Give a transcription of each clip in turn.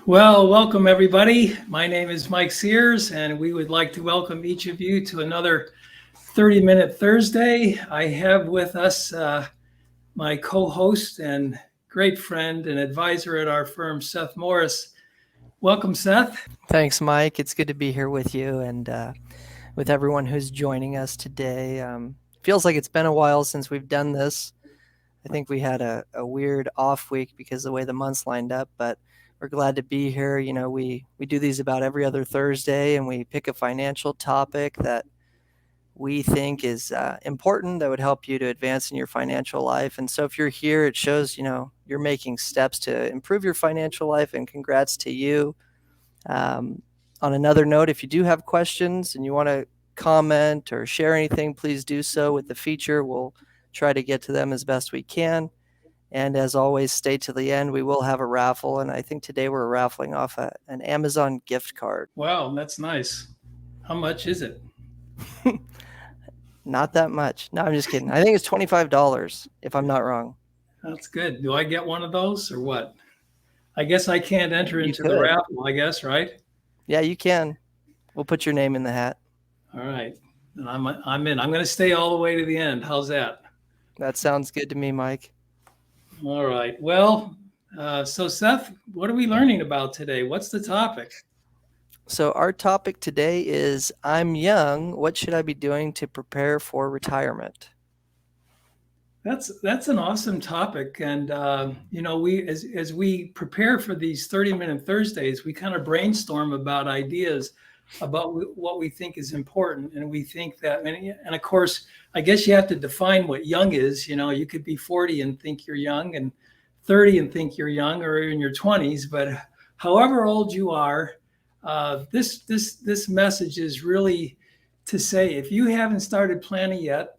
Well, welcome everybody. My name is Mike Sears, and we would like to welcome each of you to another 30-minute Thursday. I have with us my co-host and great friend and advisor at our firm, Seth Morris. Welcome, Seth. Thanks, Mike. It's good to be here with you and with everyone who's joining us today. Feels like it's been a while since we've done this. I think we had a weird off week because of the way the months lined up, but we're glad to be here. You know, we do these about every other Thursday, and we pick a financial topic that we think is important that would help you to advance in your financial life. And so if you're here, it shows, you're making steps to improve your financial life, and congrats to you. On another note, if you do have questions and you want to comment or share anything, please do so with the feature. We'll try to get to them as best we can. And as always, stay to the end. We will have a raffle. And I think today we're raffling off an Amazon gift card. Wow, that's nice. How much is it? Not that much. No, I'm just kidding. I think it's $25, if I'm not wrong. That's good. Do I get one of those or what? I guess I can't enter You into the could. raffle, I guess, right? Yeah, you can. We'll put your name in the hat. All right. And I'm in. I'm going to stay all the way to the end. How's that? That sounds good to me, Mike. All right. Well, so Seth, what are we learning about today? What's the topic? So our topic today is I'm young. What should I be doing to prepare for retirement? That's an awesome topic, and we as we prepare for these 30-minute Thursdays, we kind of brainstorm about ideas about what we think is important, and we think that, and of course, I guess you have to define what young is. You know, you could be 40 and think you're young, and 30 and think you're young, or in your 20s. But however old you are, this message is really to say if you haven't started planning yet,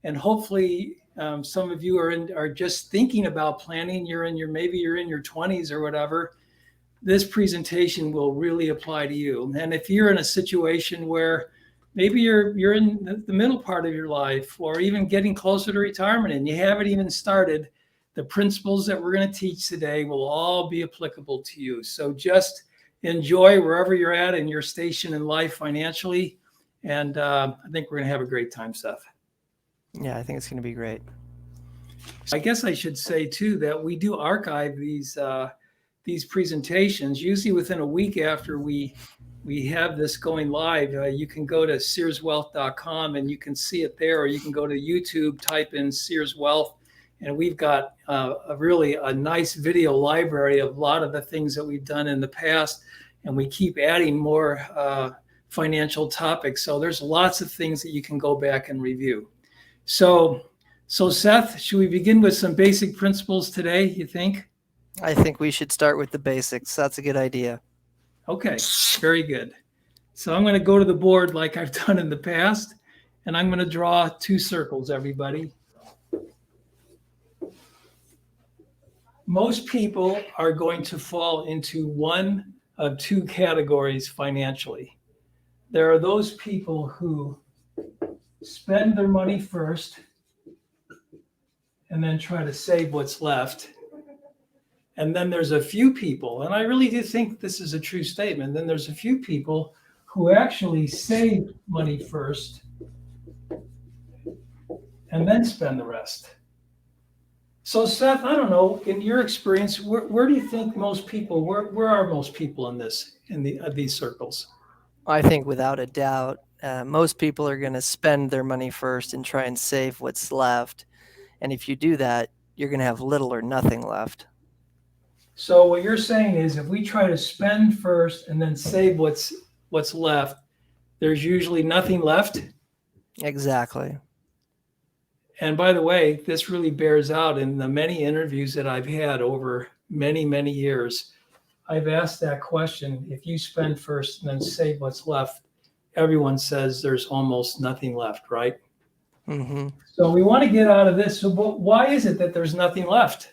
and hopefully some of you are just thinking about planning. Maybe you're in your 20s or whatever. This presentation will really apply to you. And if you're in a situation where maybe you're in the middle part of your life, or even getting closer to retirement and you haven't even started, the principles that we're going to teach today will all be applicable to you. So just enjoy wherever you're at in your station in life financially. And I think we're going to have a great time, Seth. Yeah, I think it's going to be great. I guess I should say too that we do archive these presentations. Usually within a week after we have this going live, you can go to searswealth.com and you can see it there, or you can go to YouTube, type in Sears Wealth, and we've got a nice video library of a lot of the things that we've done in the past, and we keep adding more financial topics. So there's lots of things that you can go back and review. So Seth, should we begin with some basic principles today, you think? I think we should start with the basics. That's a good idea. Okay, very good. So I'm going to go to the board like I've done in the past, and I'm going to draw two circles, everybody. Most people are going to fall into one of two categories financially. There are those people who spend their money first and then try to save what's left. And then there's a few people, and I really do think this is a true statement, then there's a few people who actually save money first and then spend the rest. So Seth, I don't know, in your experience, where do you think most people, where are most people in these circles? I think without a doubt, most people are going to spend their money first and try and save what's left. And if you do that, you're going to have little or nothing left. So what you're saying is if we try to spend first and then save what's left, there's usually nothing left? Exactly. And by the way, this really bears out in the many interviews that I've had over many, many years. I've asked that question, if you spend first and then save what's left, everyone says there's almost nothing left, right? Mm-hmm. So we want to get out of this. So but why is it that there's nothing left?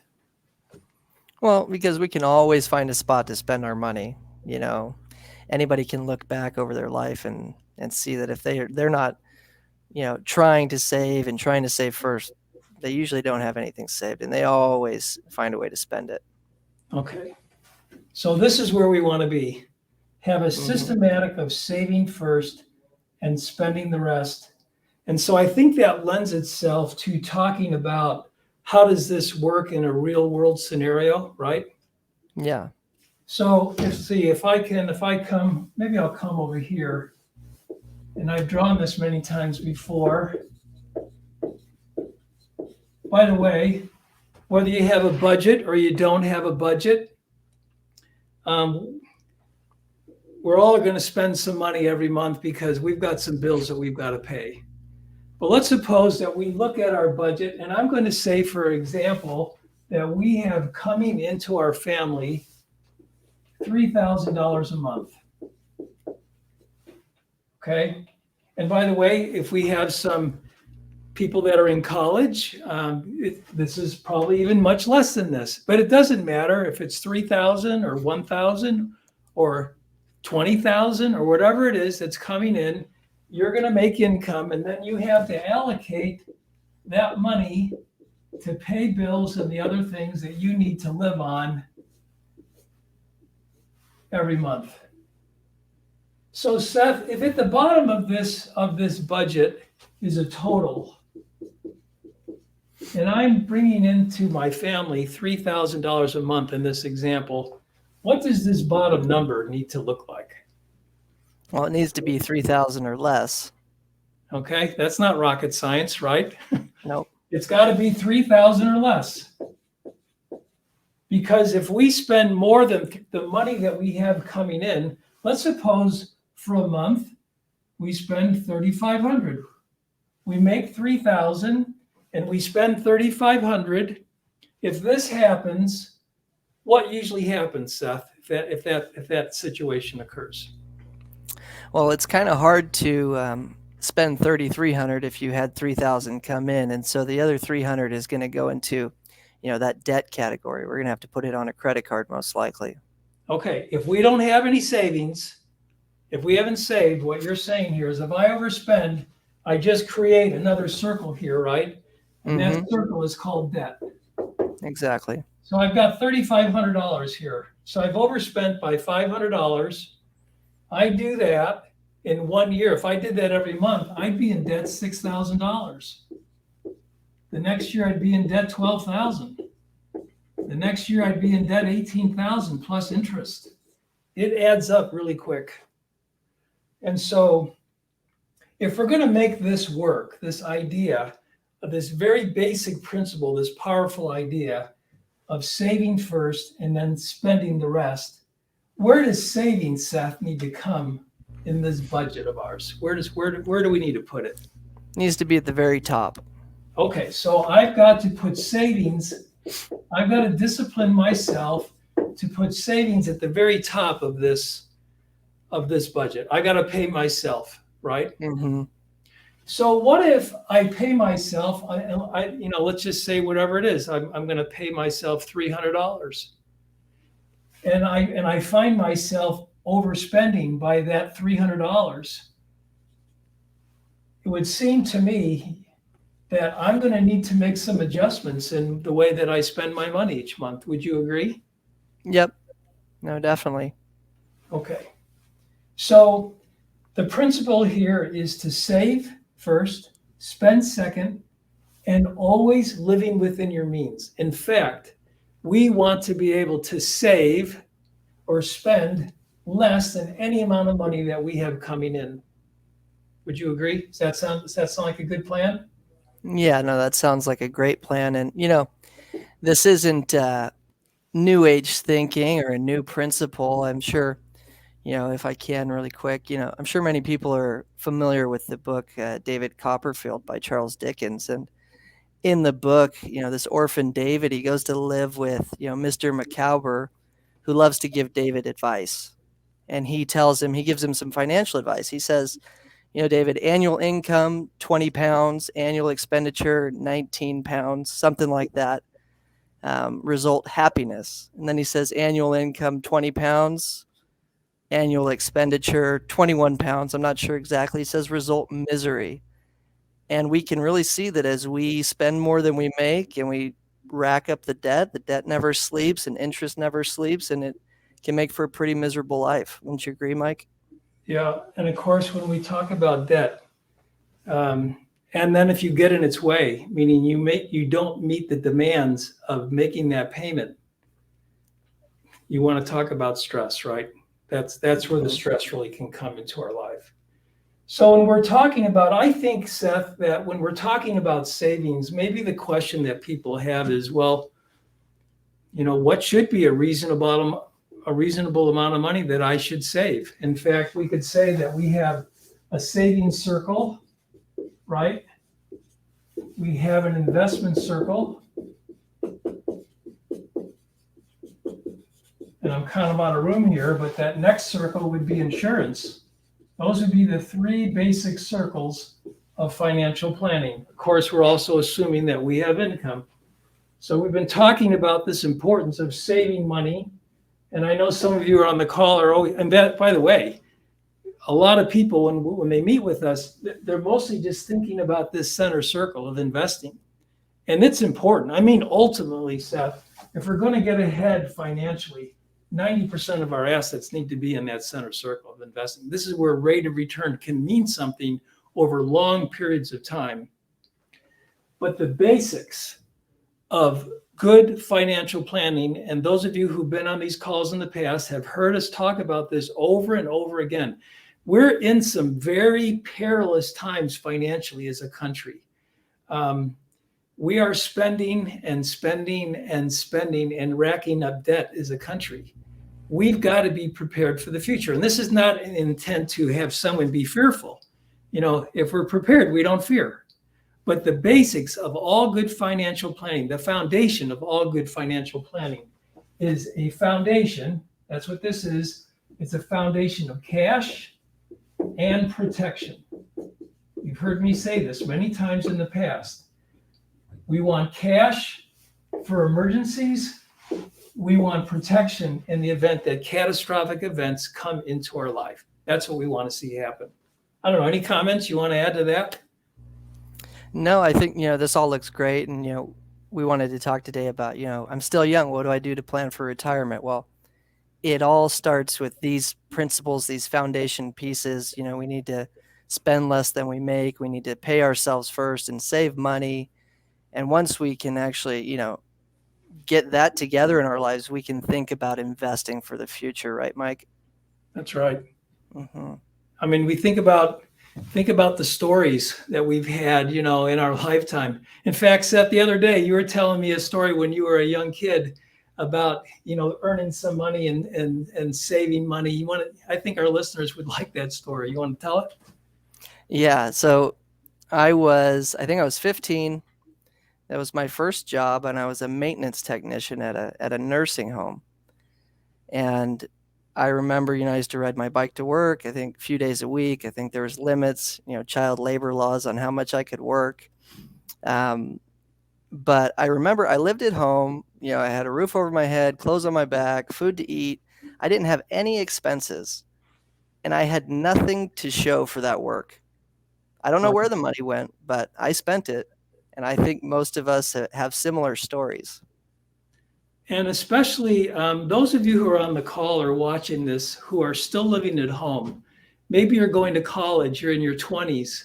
Well, because we can always find a spot to spend our money. You know, anybody can look back over their life and see that if they're not, trying to save first, they usually don't have anything saved, and they always find a way to spend it. Okay. So this is where we want to be. Have a systematic of saving first and spending the rest. And so I think that lends itself to talking about how does this work in a real world scenario, right? Yeah. So let's see if I come, maybe I'll come over here. And I've drawn this many times before. By the way, whether you have a budget or you don't have a budget, we're all going to spend some money every month because we've got some bills that we've got to pay. But let's suppose that we look at our budget, and I'm going to say, for example, that we have coming into our family $3,000 a month. Okay. And by the way, if we have some people that are in college, this is probably even much less than this. But it doesn't matter if it's 3,000 or 1,000 or 20,000 or whatever it is that's coming in. You're going to make income, and then you have to allocate that money to pay bills and the other things that you need to live on every month. So Seth, if at the bottom of this budget is a total, and I'm bringing into my family $3,000 a month in this example, what does this bottom number need to look like? Well, it needs to be 3,000 or less. Okay, that's not rocket science, right? Nope. It's got to be 3,000 or less. Because if we spend more than the money that we have coming in, let's suppose for a month we spend 3,500. We make 3,000 and we spend 3,500. If this happens, what usually happens, Seth, if that situation occurs? Well, it's kind of hard to spend 3,300 if you had 3,000 come in, and so the other 300 is going to go into, that debt category. We're going to have to put it on a credit card most likely. Okay, if we don't have any savings, if we haven't saved, what you're saying here is if I overspend, I just create another circle here, right? And that circle is called debt. Exactly. So I've got $3,500 here. So I've overspent by $500. I do that in 1 year. If I did that every month, I'd be in debt $6,000. The next year I'd be in debt $12,000. The next year I'd be in debt $18,000 plus interest. It adds up really quick. And so if we're going to make this work, this idea, this very basic principle, this powerful idea of saving first and then spending the rest, where does saving, Seth, need to come in this budget of ours? Where do we need to put it? It needs to be at the very top. Okay, so I've got to put savings. I've got to discipline myself to put savings at the very top of this budget. I got to pay myself, right? Mm-hmm. So what if I pay myself? Let's just say whatever it is. I'm going to pay myself $300, and I find myself overspending by that $300. It would seem to me that I'm going to need to make some adjustments in the way that I spend my money each month. Would you agree? Yep. No, definitely. Okay. So the principle here is to save first, spend second, and always living within your means. In fact, we want to be able to save or spend less than any amount of money that we have coming in. Would you agree? Does that sound like a good plan? Yeah, no, that sounds like a great plan. And, this isn't new age thinking or a new principle. I'm sure, if I can really quick, I'm sure many people are familiar with the book David Copperfield by Charles Dickens. And in the book, this orphan David, he goes to live with, Mr. Micawber, who loves to give David advice. And he gives him some financial advice. He says, David, annual income, 20 pounds, annual expenditure, 19 pounds, something like that. Result happiness. And then he says annual income, 20 pounds, annual expenditure, 21 pounds. I'm not sure exactly. He says result misery. And we can really see that as we spend more than we make and we rack up the debt never sleeps and interest never sleeps. And it can make for a pretty miserable life. Wouldn't you agree, Mike? Yeah. And of course, when we talk about debt, and then if you get in its way, meaning you don't meet the demands of making that payment, you want to talk about stress, right? That's where the stress really can come into our life. So when we're talking about, I think, Seth, that when we're talking about savings, maybe the question that people have is, well, what should be a reasonable amount of money that I should save? In fact, we could say that we have a savings circle, right? We have an investment circle. And I'm kind of out of room here, but that next circle would be insurance. Those would be the three basic circles of financial planning. Of course, we're also assuming that we have income. So we've been talking about this importance of saving money. And I know some of you are on the call are always, and that, by the way, a lot of people, when they meet with us, they're mostly just thinking about this center circle of investing. And it's important. I mean, ultimately, Seth, if we're going to get ahead financially, 90% of our assets need to be in that center circle of investing. This is where rate of return can mean something over long periods of time. But the basics of good financial planning, and those of you who've been on these calls in the past have heard us talk about this over and over again. We're in some very perilous times financially as a country. We are spending and spending and spending and racking up debt as a country. We've got to be prepared for the future. And this is not an intent to have someone be fearful. If we're prepared, we don't fear. But the basics of all good financial planning, the foundation of all good financial planning is a foundation. That's what this is. It's a foundation of cash and protection. You've heard me say this many times in the past. We want cash for emergencies. We want protection in the event that catastrophic events come into our life. That's what we want to see happen. I don't know, any comments you want to add to that? No, I think, this all looks great. And, we wanted to talk today about, I'm still young. What do I do to plan for retirement? Well, it all starts with these principles, these foundation pieces. We need to spend less than we make. We need to pay ourselves first and save money. And once we can actually, get that together in our lives, we can think about investing for the future. Right, Mike? That's right. Mm-hmm. I mean, we think about the stories that we've had, in our lifetime. In fact, Seth, the other day, you were telling me a story when you were a young kid about, earning some money and saving money. I think our listeners would like that story. You want to tell it? Yeah. So I think I was 15. That was my first job, and I was a maintenance technician at a nursing home. And I remember, I used to ride my bike to work, I think a few days a week. I think there was limits, child labor laws on how much I could work. But I remember I lived at home, I had a roof over my head, clothes on my back, food to eat. I didn't have any expenses, and I had nothing to show for that work. I don't know where the money went, but I spent it. And I think most of us have similar stories. And especially those of you who are on the call or watching this who are still living at home, maybe you're going to college, you're in your 20s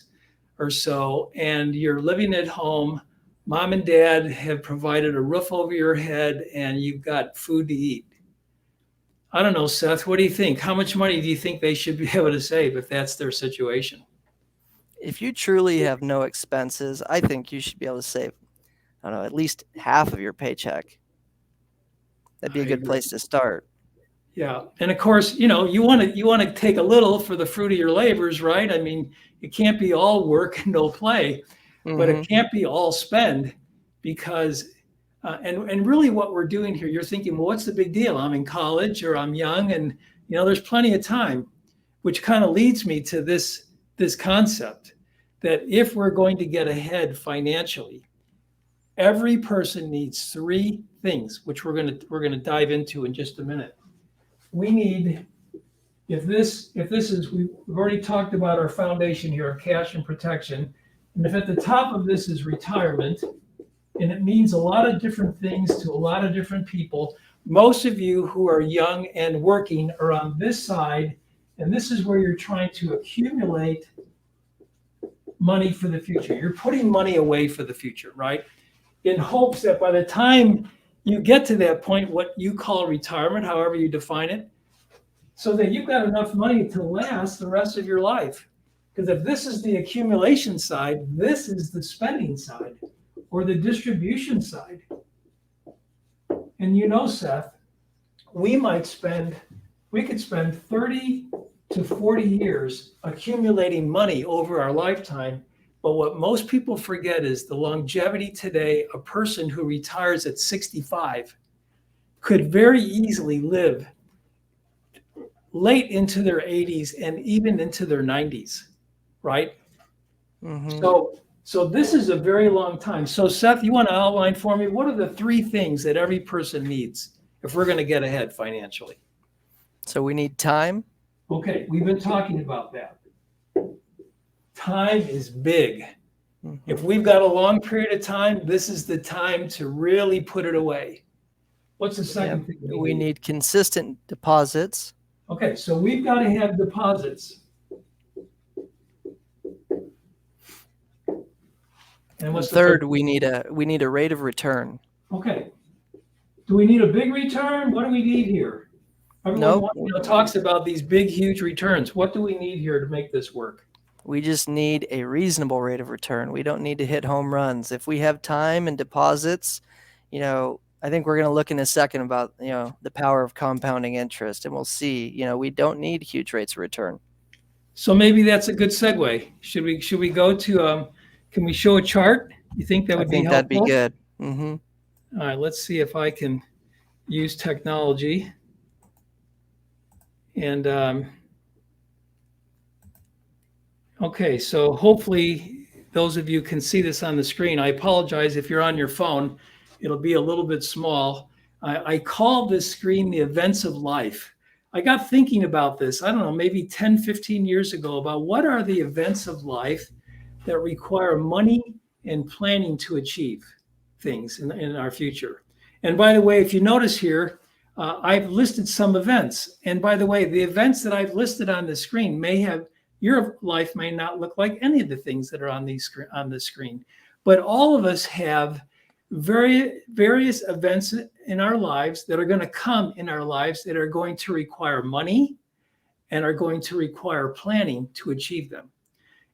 or so, and you're living at home. Mom and dad have provided a roof over your head and you've got food to eat. I don't know, Seth, what do you think? How much money do you think they should be able to save if that's their situation? If you truly have no expenses, I think you should be able to save, I don't know, at least half of your paycheck. That'd be a good place to start. Yeah. And of course, you want to take a little for the fruit of your labors, right? I mean, it can't be all work and no play, but it can't be all spend because, and really what we're doing here, you're thinking, well, what's the big deal? I'm in college or I'm young and, there's plenty of time, which kind of leads me to this concept that if we're going to get ahead financially, every person needs three things, which we're going to dive into in just a minute. We need, if this is, we've already talked about our foundation here of cash and protection. And if at the top of this is retirement, and it means a lot of different things to a lot of different people, most of you who are young and working are on this side, and this is where you're trying to accumulate money for the future. You're putting money away for the future, right? In hopes that by the time you get to that point, what you call retirement, however you define it, so that you've got enough money to last the rest of your life. Because if this is the accumulation side, this is the spending side or the distribution side. And you know, Seth, we could spend 30 to 40 years accumulating money over our lifetime. But what most people forget is the longevity today. A person who retires at 65 could very easily live late into their 80s and even into their 90s, right? Mm-hmm. So this is a very long time. So Seth, you want to outline for me, what are the 3 things that every person needs if we're going to get ahead financially? So we need time. Okay, we've been talking about that. Time is big. Mm-hmm. If we've got a long period of time, this is the time to really put it away. What's the second thing? We need consistent deposits. Okay, so we've got to have deposits. And what's the third? We need a rate of return. Okay. Do we need a big return? What do we need here? Everyone talks about these big, huge returns. What do we need here to make this work? We just need a reasonable rate of return. We don't need to hit home runs. If we have time and deposits, I think we're going to look in a second about, the power of compounding interest, and we'll see, we don't need huge rates of return. So maybe that's a good segue. Should we go to, can we show a chart? You think that would be helpful? That'd be good. Mm-hmm. All right, let's see if I can use technology. And, okay, so hopefully those of you can see this on the screen. I apologize if you're on your phone. It'll be a little bit small. I call this screen the events of life. I got thinking about this, I don't know, maybe 10, 15 years ago about what are the events of life that require money and planning to achieve things in our future. And by the way, if you notice here, I've listed some events. And by the way, the events that I've listed on the screen your life may not look like any of the things that are on the screen. But all of us have various events in our lives that are going to come in our lives that are going to require money and are going to require planning to achieve them.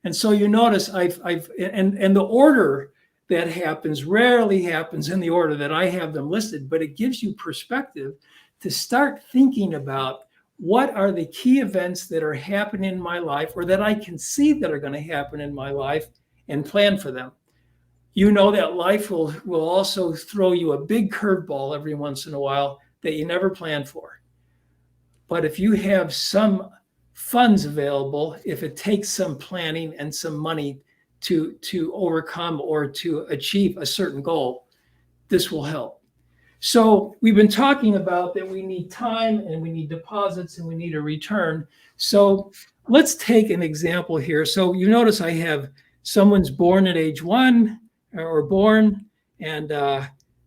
And so you notice and the order that happens rarely happens in the order that I have them listed, but it gives you perspective to start thinking about what are the key events that are happening in my life or that I can see that are going to happen in my life and plan for them. You know that life will also throw you a big curveball every once in a while that you never planned for. But if you have some funds available, if it takes some planning and some money to overcome or to achieve a certain goal, this will help. So we've been talking about that we need time and we need deposits and we need a return. So let's take an example here. So you notice I have someone's born at age 1 or born, and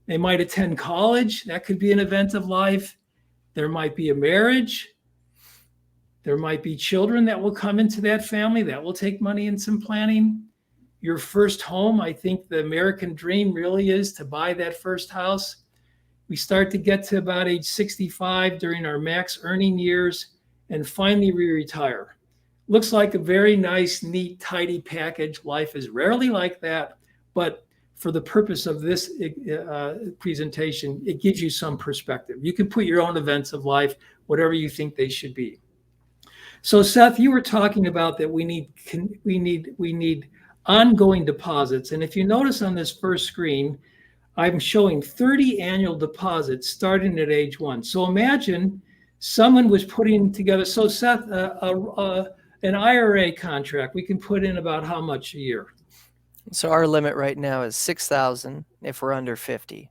they might attend college. That could be an event of life. There might be a marriage. There might be children that will come into that family. That will take money and some planning. Your first home, I think the American dream really is to buy that first house. We start to get to about age 65 during our max earning years, and finally we retire. Looks like a very nice, neat, tidy package. Life is rarely like that, but for the purpose of this presentation, it gives you some perspective. You can put your own events of life, whatever you think they should be. So Seth, you were talking about that we need ongoing deposits. And if you notice on this first screen, I'm showing 30 annual deposits starting at age 1. So imagine someone was putting together, so Seth, an IRA contract, we can put in about how much a year? So our limit right now is $6,000 if we're under 50.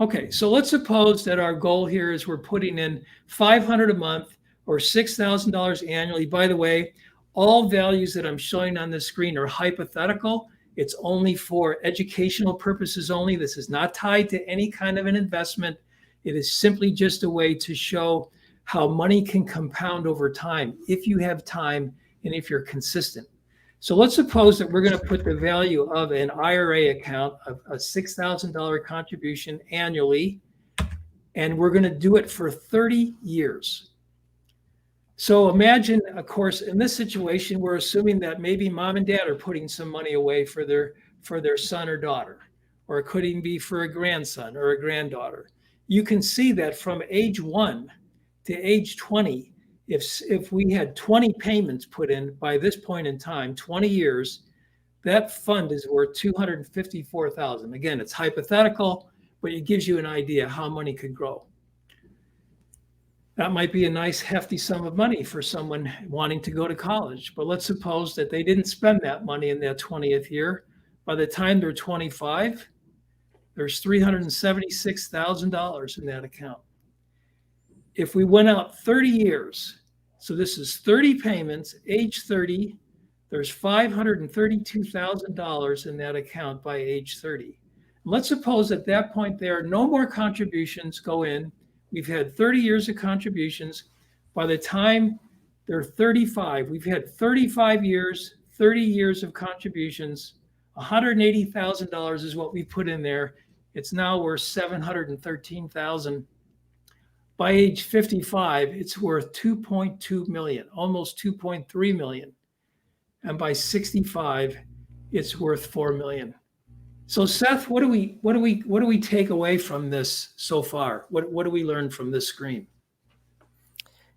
Okay, so let's suppose that our goal here is we're putting in $500 a month or $6,000 annually. By the way, all values that I'm showing on the screen are hypothetical. It's only for educational purposes only. This is not tied to any kind of an investment. It is simply just a way to show how money can compound over time if you have time and if you're consistent. So let's suppose that we're going to put the value of an IRA account of a $6,000 contribution annually, and we're going to do it for 30 years. So imagine, of course, in this situation, we're assuming that maybe mom and dad are putting some money away for their son or daughter, or it could even be for a grandson or a granddaughter. You can see that from age 1 to age 20, if we had 20 payments put in by this point in time, 20 years, that fund is worth $254,000. Again, it's hypothetical, but it gives you an idea how money could grow. That might be a nice hefty sum of money for someone wanting to go to college. But let's suppose that they didn't spend that money in that 20th year. By the time they're 25, there's $376,000 in that account. If we went out 30 years, so this is 30 payments, age 30, there's $532,000 in that account by age 30. Let's suppose at that point there, no more contributions go in. We've had 30 years of contributions. By the time they're 35, we've had 35 years, 30 years of contributions. $180,000 is what we put in there. It's now worth $713,000. By age 55, it's worth 2.2 million, almost 2.3 million. And by 65, it's worth 4 million. So Seth, what do we take away from this so far? What do we learn from this screen?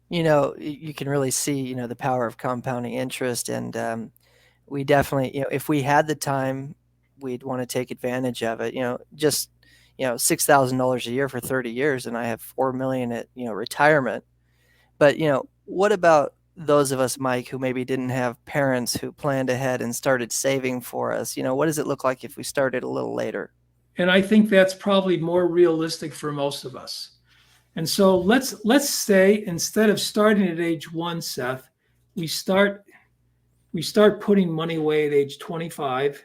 You can really see, the power of compounding interest, and we definitely, if we had the time, we'd want to take advantage of it. Just $6,000 a year for 30 years, and I have 4 million at retirement. But what about those of us, Mike, who maybe didn't have parents who planned ahead and started saving for us? What does it look like if we started a little later? And I think that's probably more realistic for most of us. And so let's say instead of starting at age 1, Seth, we start putting money away at age 25,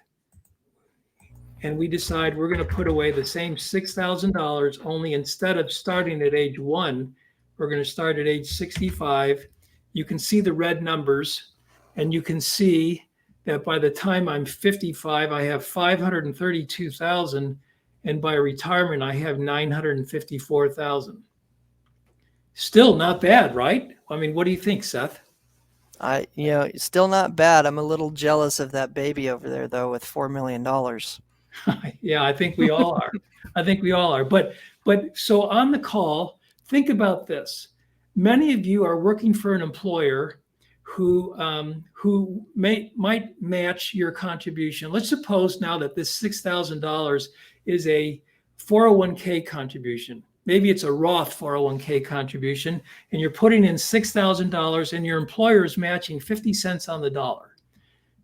and we decide we're going to put away the same $6,000, only instead of starting at age 1, we're going to start at age 65. You can see the red numbers, and you can see that by the time I'm 55, I have 532,000, and by retirement, I have 954,000. Still not bad, right? I mean, what do you think, Seth? Still not bad. I'm a little jealous of that baby over there, though, with $4 million. Yeah, I think we all are. But so on the call, think about this. Many of you are working for an employer who might match your contribution. Let's suppose now that this $6,000 is a 401k contribution. Maybe it's a Roth 401k contribution, and you're putting in $6,000, and your employer is matching 50 cents on the dollar.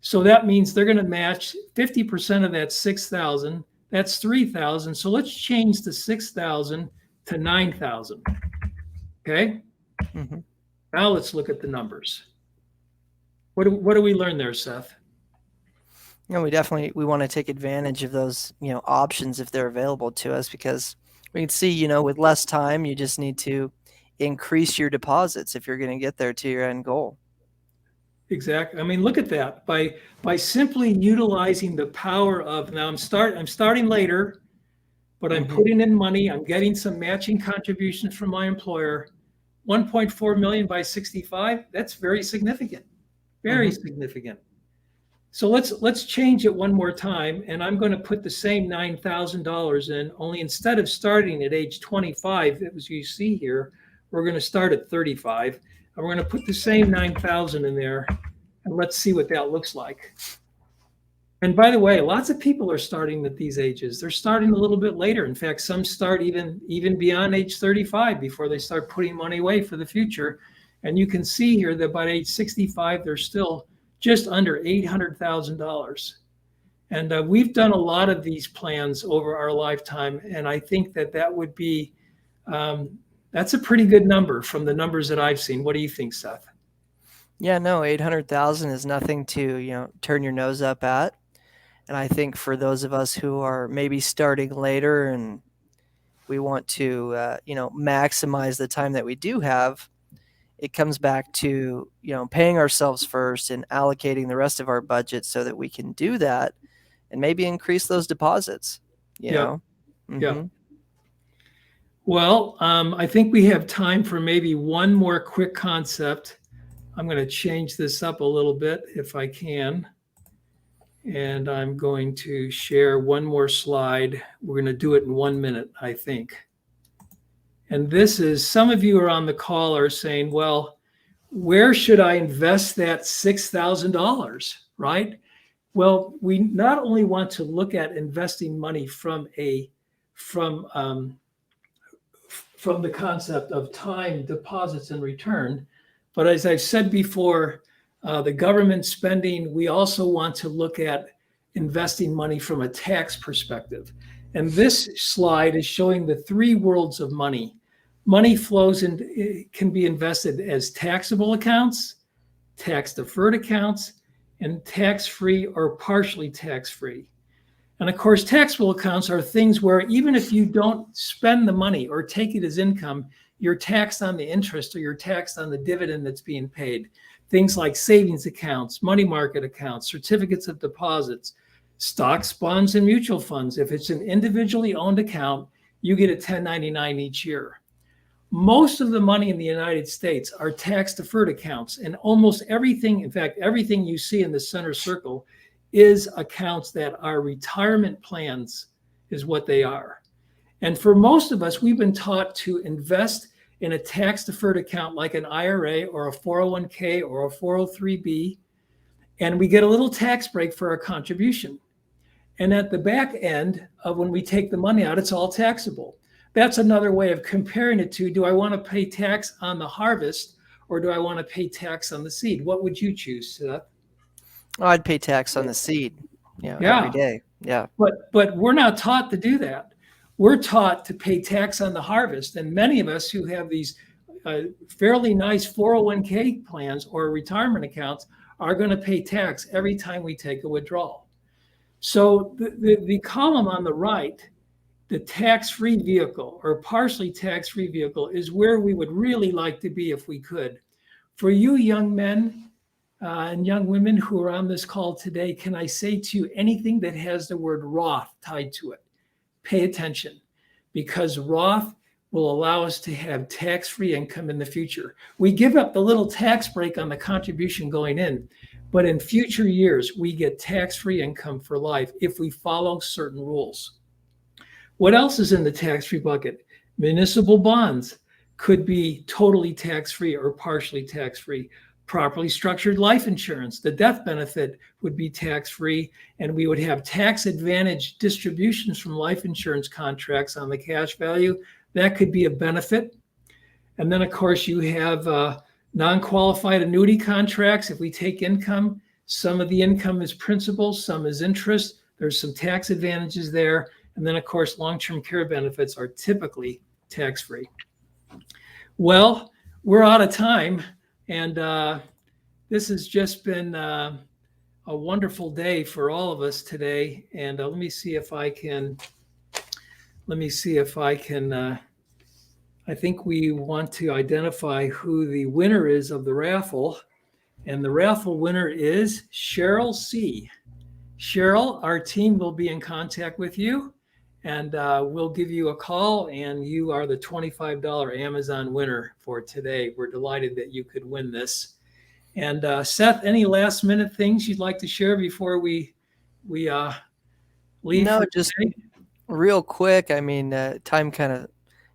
So that means they're going to match 50% of that 6,000. That's 3,000. So let's change the 6,000 to 9,000. Okay. Mm-hmm. Now let's look at the numbers. What do we learn there, Seth? We want to take advantage of those, options if they're available to us, because we can see, with less time, you just need to increase your deposits if you're going to get there to your end goal. Exactly. I mean, look at that. By simply utilizing the power of, now I'm starting later, but I'm putting in money. I'm getting some matching contributions from my employer. 1.4 million by 65. That's very significant. Very significant. So let's change it one more time, and I'm going to put the same $9,000 in. Only instead of starting at age 25, as you see here, we're going to start at 35. And we're going to put the same 9,000 in there, and let's see what that looks like. And by the way, lots of people are starting at these ages. They're starting a little bit later. In fact, some start even beyond age 35 before they start putting money away for the future. And you can see here that by age 65, they're still just under $800,000. And we've done a lot of these plans over our lifetime. And I think that would be, that's a pretty good number from the numbers that I've seen. What do you think, Seth? Yeah, no, 800,000 is nothing to, turn your nose up at. And I think for those of us who are maybe starting later and, we want to, maximize the time that we do have, it comes back to, paying ourselves first and allocating the rest of our budget so that we can do that and maybe increase those deposits, you Yeah. know? Yeah. Mm-hmm. Well, I think we have time for maybe one more quick concept. I'm going to change this up a little bit if I can. And I'm going to share one more slide. We're going to do it in 1 minute, I think. And this is, some of you are on the call are saying, well, where should I invest that $6,000, right? Well, we not only want to look at investing money from the concept of time, deposits, and return. But as I've said before, the government spending, we also want to look at investing money from a tax perspective. And this slide is showing the three worlds of money. Money flows and can be invested as taxable accounts, tax deferred accounts, and tax-free or partially tax-free. And of course, taxable accounts are things where even if you don't spend the money or take it as income, you're taxed on the interest or you're taxed on the dividend that's being paid. Things like savings accounts, money market accounts, certificates of deposits, stocks, bonds, and mutual funds. If it's an individually owned account, you get a 1099 each year. Most of the money in the United States are tax deferred accounts, and almost everything, in fact, everything you see in the center circle is accounts that are retirement plans, is what they are. And for most of us, we've been taught to invest in a tax deferred account like an IRA or a 401k or a 403b, and we get a little tax break for our contribution. And at the back end of when we take the money out, it's all taxable. That's another way of comparing it to, do I want to pay tax on the harvest or do I want to pay tax on the seed? What would you choose, Seth? I'd pay tax on the seed, Yeah. every day. Yeah. But we're not taught to do that. We're taught to pay tax on the harvest. And many of us who have these fairly nice 401k plans or retirement accounts are going to pay tax every time we take a withdrawal. So the column on the right, the tax-free vehicle or partially tax-free vehicle, is where we would really like to be if we could. For you young men and young women who are on this call today, can I say to you anything that has the word Roth tied to it? Pay attention, because Roth will allow us to have tax-free income in the future. We give up the little tax break on the contribution going in, but in future years, we get tax-free income for life if we follow certain rules. What else is in the tax-free bucket? Municipal bonds could be totally tax-free or partially tax-free. Properly structured life insurance, the death benefit would be tax-free, and we would have tax advantage distributions from life insurance contracts on the cash value. That could be a benefit. And then, of course, you have non-qualified annuity contracts. If we take income, some of the income is principal, some is interest. There's some tax advantages there. And then, of course, long-term care benefits are typically tax-free. Well, we're out of time. And this has just been a wonderful day for all of us today. And let me see if I can, I think we want to identify who the winner is of the raffle. And the raffle winner is Cheryl C. Cheryl, our team will be in contact with you. And we'll give you a call, and you are the $25 Amazon winner for today. We're delighted that you could win this. And Seth, any last minute things you'd like to share before we leave? No, just real quick. I mean, time kind of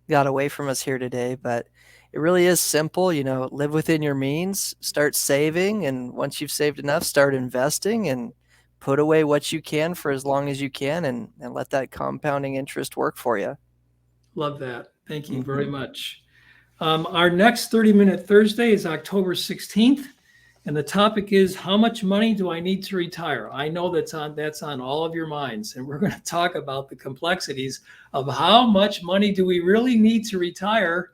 got away from us here today, but it really is simple. Live within your means, start saving, and once you've saved enough, start investing and put away what you can for as long as you can, and let that compounding interest work for you. Love that. Thank you very much. Our next 30-minute Thursday is October 16th. And the topic is, how much money do I need to retire? I know that's on all of your minds. And we're going to talk about the complexities of how much money do we really need to retire.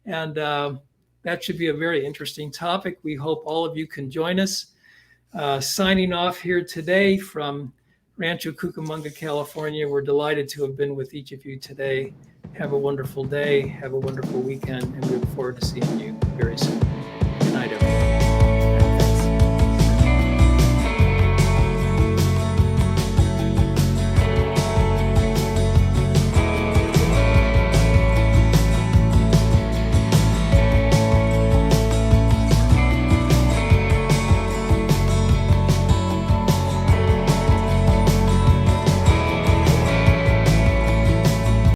And that should be a very interesting topic. We hope all of you can join us. Signing off here today from Rancho Cucamonga, California. We're delighted to have been with each of you today. Have a wonderful day. Have a wonderful weekend. And we look forward to seeing you very soon. Good night, everyone.